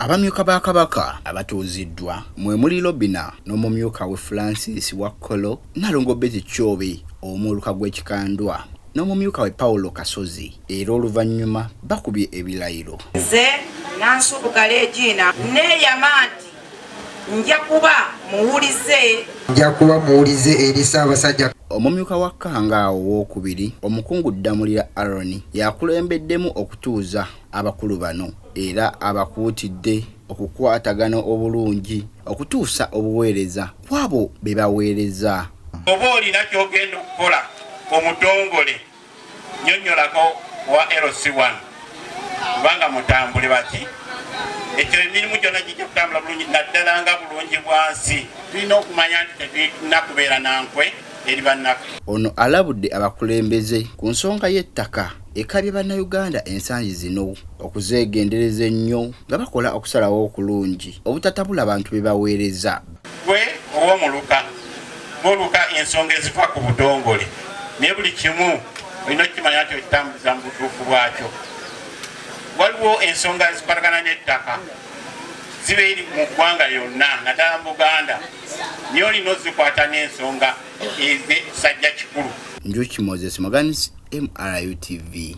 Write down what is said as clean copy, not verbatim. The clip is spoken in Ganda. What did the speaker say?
Abamyuka ba Kabaka abatuuziddwa mwe muli Robina n'omumyuka we Francis Wakkolo, Nnalongo Betty Kyobe omuluka gw'ekikandwa n'omumyuka we Paulo Kasozi era oluvannyuma bakubye ebirayiro. Nze Nansubuga Regina neeyama nti nja kuba muwulize eri Ssaabasajja. Omumyuka wa Kanga owookubiri omukungu Ddamulira Aaron yakulembeddemu okutuuza abakulu bano era abakuutidde okukwatagana obulungi okutuusa obuweereza kwabo be baweereza. Oba olina kyogenda okukola omutongole nnyonnyolako wa LC1 kubanga mutambule bati ekyo emirimu gyonna gijja kutambula bulungi naddala nga bulungi bwansi tulina okumanya nti tetulina kubeera nankwe eri bannaffe. Ono alabudde abakulembeze ku nsonga y'ettaka ekabye bannayuganda ensangi zino okuzeegendereza ennyo nga bakola okusalawo okulungi obutatabula bantu be baweereza. Gwe ow'omuluka boluka ensonga ezifa ku butongole naye buli kimu olina okukimanya nti okitambuliza mu butuufu bwakyo. Waliwo ensonga ezikwatagana n'ettaka ziba eri mu ggwanga yonna naddala mu Buganda naye olina ozikwata n'ensonga ez'ekisajja kikulu. Njuki Moses Maganisi, MRU TV.